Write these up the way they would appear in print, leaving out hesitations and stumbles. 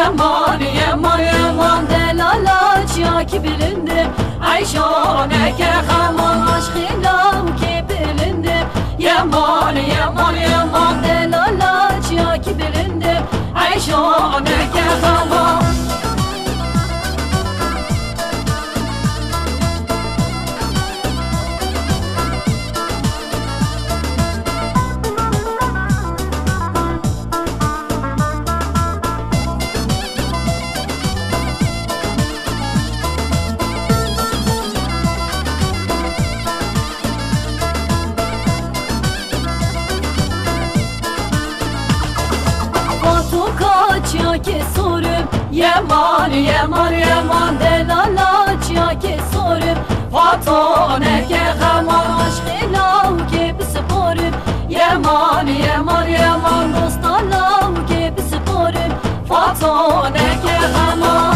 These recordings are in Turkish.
Yaman yaman yaman delalaçya ki bilindim Ayşane ke haman aşkıyla ki bilindim Yaman yaman yaman delalaçya ki bilindim Ayşane ke haman Kaçya ki sorum Yaman yaman yaman delalaçya ki sorum Fatone ke gaman aşkıyla ki bisporum Yaman yaman yaman dostala ki bisporum Fatone ke gaman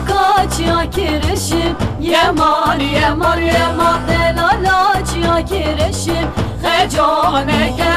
Kaçya kirişim Yaman yaman yaman delalaçya kirişim Hecane ke